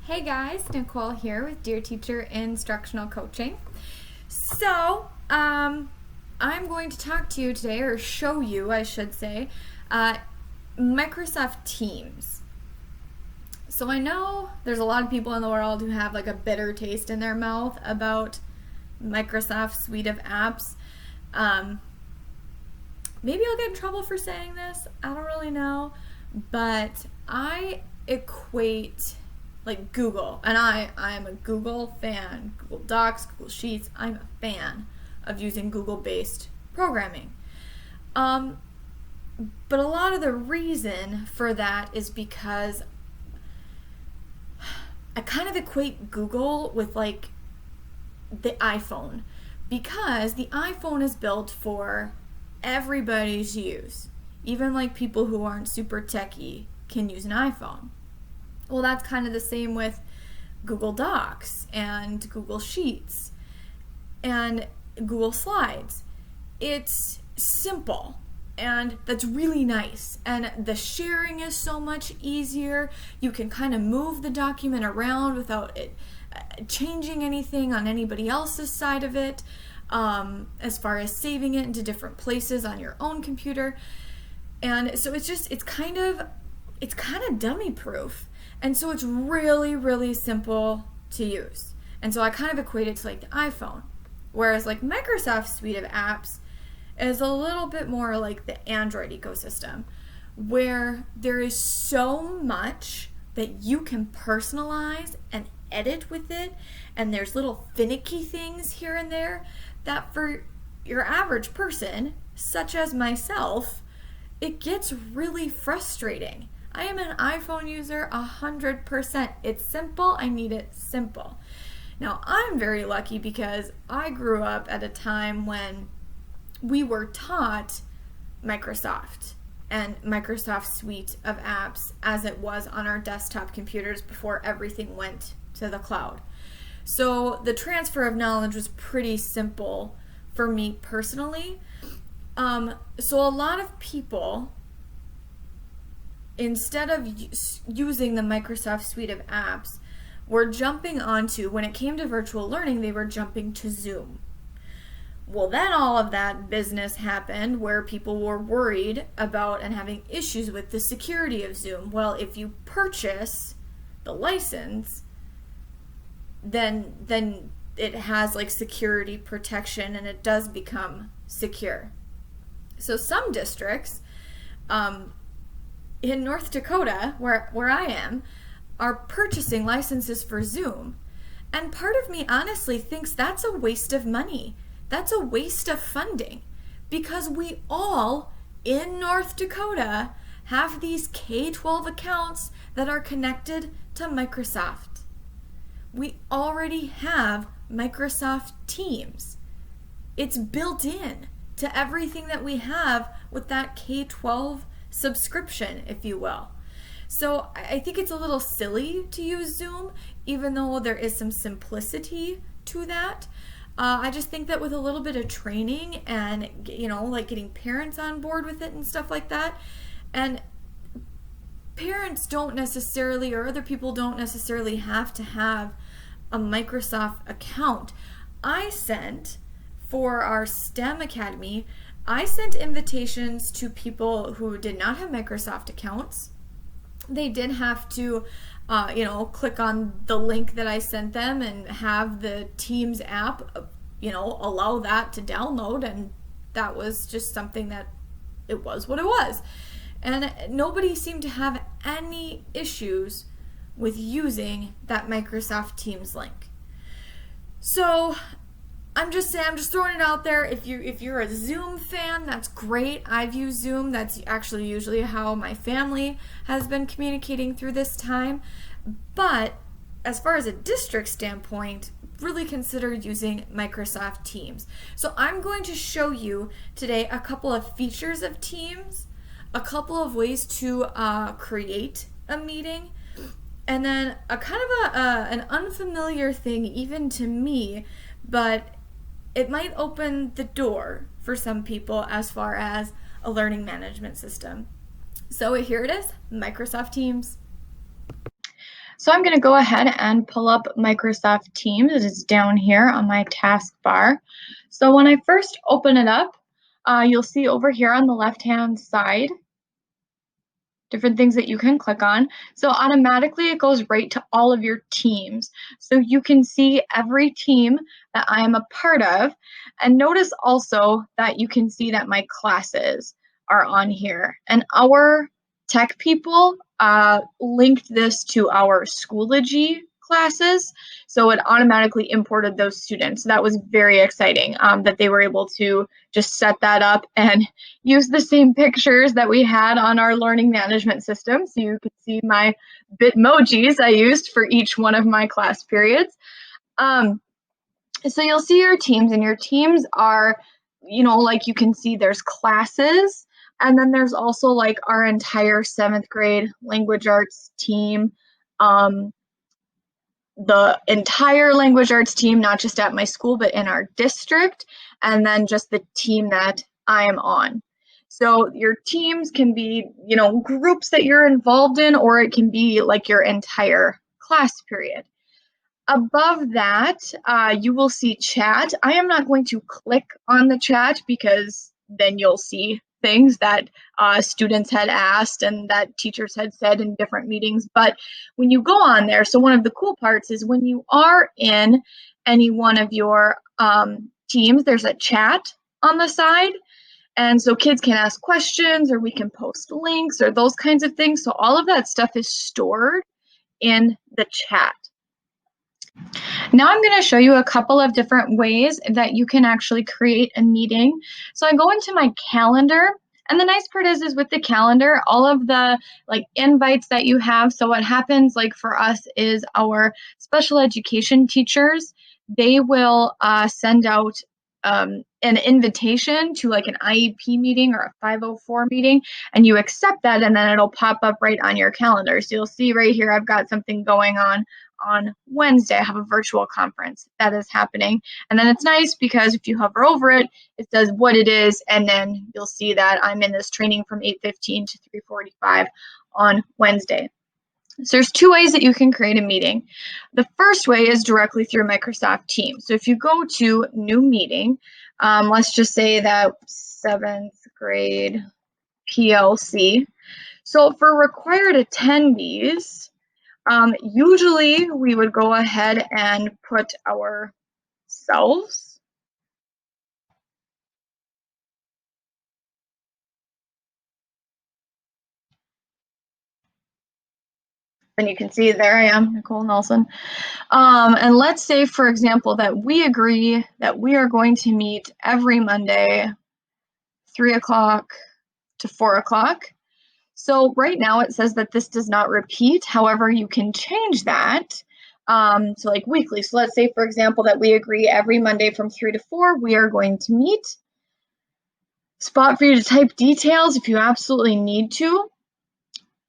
Hey guys, Nicole here with Dear Teacher Instructional Coaching. I'm going to talk to you today, or show you, I should say, Microsoft Teams. So I know there's a lot of people in the world who have like a bitter taste in their mouth about Microsoft's suite of apps. Maybe I'll get in trouble for saying this, I don't really know, but I equate like Google, and I am a Google fan, Google Docs, Google Sheets. I'm a fan of using Google-based programming. But a lot of the reason for that is because I kind of equate Google with like the iPhone, because the iPhone is built for everybody's use. Even like people who aren't super techy can use an iPhone. Well, that's kind of the same with Google Docs and Google Sheets and Google Slides. It's simple, and that's really nice. And the sharing is so much easier. You can kind of move the document around without it changing anything on anybody else's side of it, as far as saving it into different places on your own computer. And so it's kind of dummy proof. And so it's really, really simple to use. And so I kind of equate it to like the iPhone. Whereas like Microsoft's suite of apps is a little bit more like the Android ecosystem, where there is so much that you can personalize and edit with it. And there's little finicky things here and there that for your average person, such as myself, it gets really frustrating. I am an iPhone user 100%. It's simple. I need it simple. Now, I'm very lucky because I grew up at a time when we were taught Microsoft and Microsoft's suite of apps as it was on our desktop computers before everything went to the cloud. So the transfer of knowledge was pretty simple for me personally. So a lot of people, instead of using the Microsoft suite of apps, were jumping onto, when it came to virtual learning, they were jumping to Zoom. Well, then all of that business happened where people were worried about and having issues with the security of Zoom. Well, if you purchase the license, then it has like security protection and it does become secure. So some districts, in North Dakota, where I am, are purchasing licenses for Zoom. And part of me honestly thinks that's a waste of money. That's a waste of funding, because we all in North Dakota have these K-12 accounts that are connected to Microsoft. We already have Microsoft Teams. It's built in to everything that we have with that K-12 subscription, if you will. So I think it's a little silly to use Zoom, even though there is some simplicity to that. I just think that with a little bit of training and, like getting parents on board with it and stuff like that, and parents don't necessarily, or other people don't necessarily have to have a Microsoft account. For our STEM Academy, I sent invitations to people who did not have Microsoft accounts. They did have to, click on the link that I sent them and have the Teams app, allow that to download. And that was just something that it was what it was. And nobody seemed to have any issues with using that Microsoft Teams link. So I'm just throwing it out there. If you're a Zoom fan, that's great. I've used Zoom. That's actually usually how my family has been communicating through this time. But as far as a district standpoint, really consider using Microsoft Teams. So I'm going to show you today a couple of features of Teams, a couple of ways to create a meeting, and then a kind of an unfamiliar thing even to me, but it might open the door for some people as far as a learning management system. So here it is, Microsoft Teams. So I'm going to go ahead and pull up Microsoft Teams. It is down here on my taskbar. So when I first open it up, you'll see over here on the left-hand side, different things that you can click on. So automatically it goes right to all of your teams. So you can see every team that I am a part of. And notice also that you can see that my classes are on here. And our tech people linked this to our Schoology classes. So it automatically imported those students. So that was very exciting that they were able to just set that up and use the same pictures that we had on our learning management system. So you could see my Bitmojis I used for each one of my class periods. So you'll see your teams, and your teams are, like you can see there's classes, and then there's also like our entire 7th grade language arts team, the entire language arts team, not just at my school, but in our district, and then just the team that I am on. So your teams can be, groups that you're involved in, or it can be like your entire class period. Above that, you will see chat. I am not going to click on the chat because then you'll see things that students had asked and that teachers had said in different meetings. But when you go on there, so one of the cool parts is when you are in any one of your teams, there's a chat on the side. And so kids can ask questions, or we can post links or those kinds of things. So all of that stuff is stored in the chat. Now I'm going to show you a couple of different ways that you can actually create a meeting. So I go into my calendar, and the nice part is with the calendar, all of the invites that you have. So what happens for us is our special education teachers, they will send out an invitation to an IEP meeting or a 504 meeting, and you accept that, and then it'll pop up right on your calendar. So you'll see right here, I've got something going on Wednesday. I have a virtual conference that is happening. And then it's nice because if you hover over it, it says what it is, and then you'll see that I'm in this training from 8:15 to 3:45 on Wednesday. So there's 2 ways that you can create a meeting. The first way is directly through Microsoft Teams. So if you go to New Meeting, let's just say that 7th grade PLC. So for required attendees, usually we would go ahead and put ourselves. And you can see there I am, Nicole Nelson. And let's say, for example, that we agree that we are going to meet every Monday, 3 o'clock to 4 o'clock. So right now it says that this does not repeat. However, you can change that to weekly. So let's say, for example, that we agree every Monday from 3 to 4, we are going to meet. Spot for you to type details if you absolutely need to.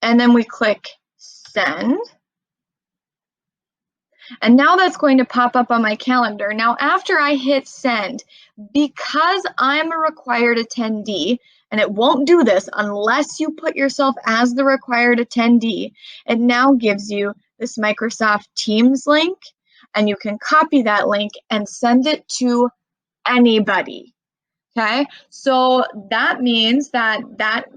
And then we click send. And now that's going to pop up on my calendar. Now, after I hit send, because I'm a required attendee, and it won't do this unless you put yourself as the required attendee, it now gives you this Microsoft Teams link, and you can copy that link and send it to anybody. Okay, so that means that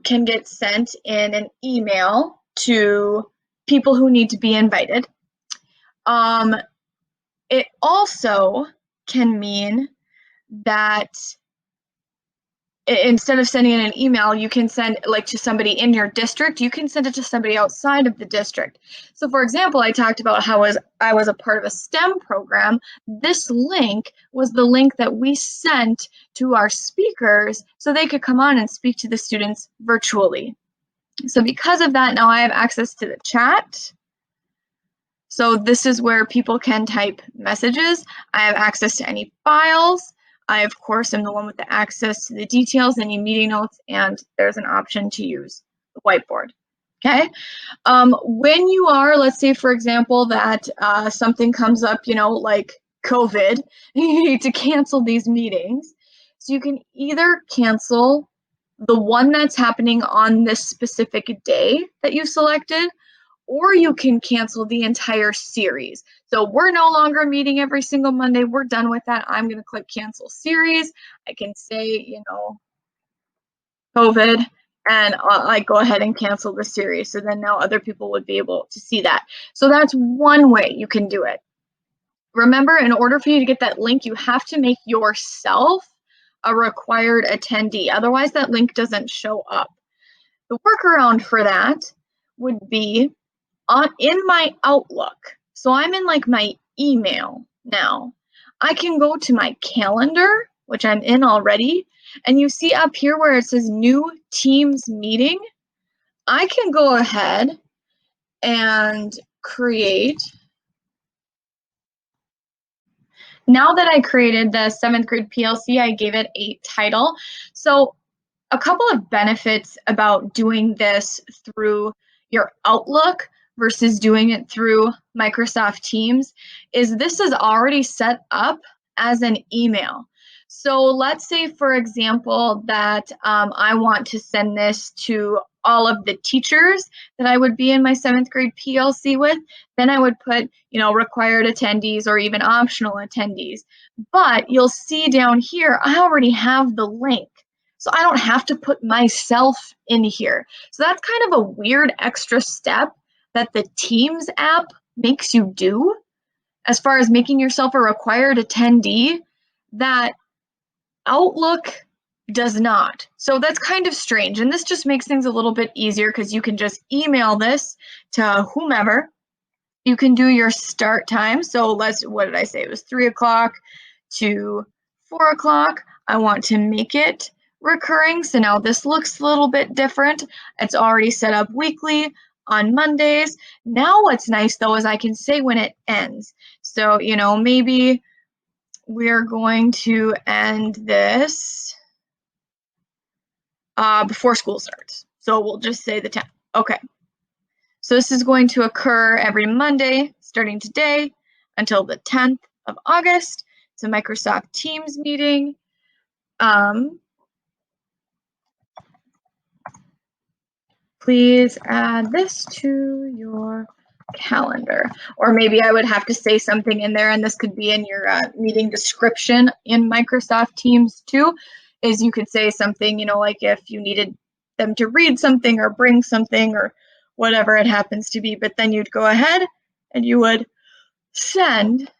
can get sent in an email to people who need to be invited. It also can mean that instead of sending in an email, you can send to somebody in your district, you can send it to somebody outside of the district. So for example, I talked about how I was a part of a STEM program. This link was the link that we sent to our speakers so they could come on and speak to the students virtually. So because of that, now I have access to the chat. So this is where people can type messages. I have access to any files. I, of course, am the one with the access to the details, any meeting notes, and there's an option to use the whiteboard. Okay. When you are, let's say, for example, that something comes up, like COVID, you need to cancel these meetings. So you can either cancel the one that's happening on this specific day that you selected, or you can cancel the entire series. So we're no longer meeting every single Monday. We're done with that. I'm going to click cancel series. I can say, COVID, and I go ahead and cancel the series. So then now other people would be able to see that. So that's one way you can do it. Remember, in order for you to get that link, you have to make yourself a required attendee. Otherwise, that link doesn't show up. The workaround for that would be in my Outlook. So I'm in like my email now. I can go to my calendar, which I'm in already, and you see up here where it says new Teams meeting. I can go ahead and create. Now that I created the 7th grade PLC, I gave it a title. So a couple of benefits about doing this through your Outlook versus doing it through Microsoft Teams is this is already set up as an email. So let's say, for example, that I want to send this to all of the teachers that I would be in my 7th grade PLC with, then I would put, required attendees or even optional attendees. But you'll see down here, I already have the link. So I don't have to put myself in here. So that's kind of a weird extra step that the Teams app makes you do as far as making yourself a required attendee that Outlook does not. So that's kind of strange. And this just makes things a little bit easier because you can just email this to whomever. You can do your start time. So what did I say? It was 3 o'clock to 4 o'clock. I want to make it recurring. So now this looks a little bit different. It's already set up weekly on Mondays. Now what's nice though is I can say when it ends. So, maybe we're going to end this before school starts. So we'll just say the 10th. Okay. So this is going to occur every Monday starting today until the 10th of August. It's a Microsoft Teams meeting. Please add this to your calendar. Or maybe I would have to say something in there, and this could be in your meeting description in Microsoft Teams too, is you could say something, like if you needed them to read something or bring something or whatever it happens to be, but then you'd go ahead and you would send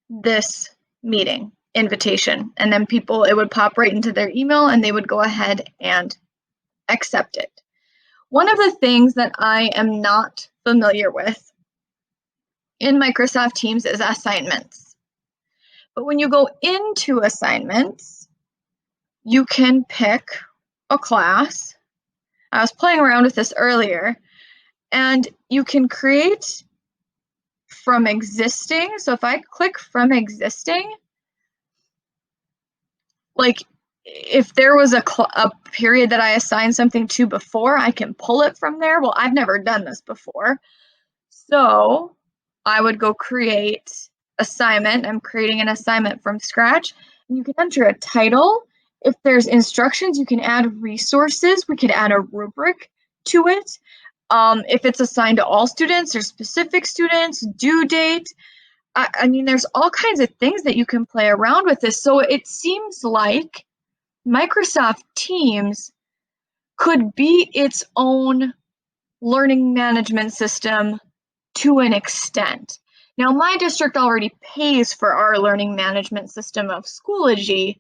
this meeting invitation, and then it would pop right into their email and they would go ahead and accept it. One of the things that I am not familiar with in Microsoft Teams is assignments. But when you go into assignments, you can pick a class. I was playing around with this earlier, and you can create from existing. So if I click from existing, like if there was a period that I assigned something to before, I can pull it from there. Well, I've never done this before. So I would go create assignment. I'm creating an assignment from scratch. And you can enter a title. If there's instructions, you can add resources. We could add a rubric to it. If it's assigned to all students or specific students, due date. I mean, there's all kinds of things that you can play around with this. So it seems like Microsoft Teams could be its own learning management system to an extent. Now, my district already pays for our learning management system of Schoology,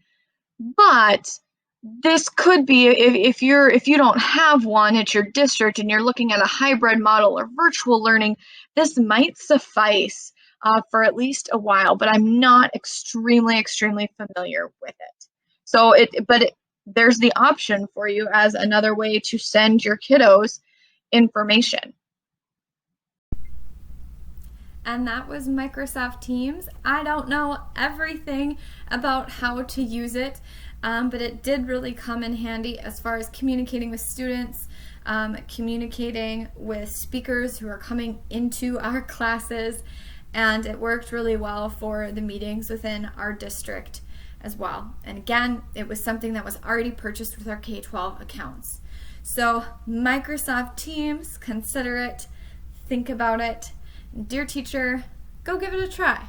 but this could be, if you don't have one at your district and you're looking at a hybrid model or virtual learning, this might suffice for at least a while, but I'm not extremely familiar with it. So there's the option for you as another way to send your kiddos information. And that was Microsoft Teams. I don't know everything about how to use it, but it did really come in handy as far as communicating with students, communicating with speakers who are coming into our classes, and it worked really well for the meetings within our district as well. And again, it was something that was already purchased with our K-12 accounts. So Microsoft Teams, consider it, think about it. Dear teacher, go give it a try.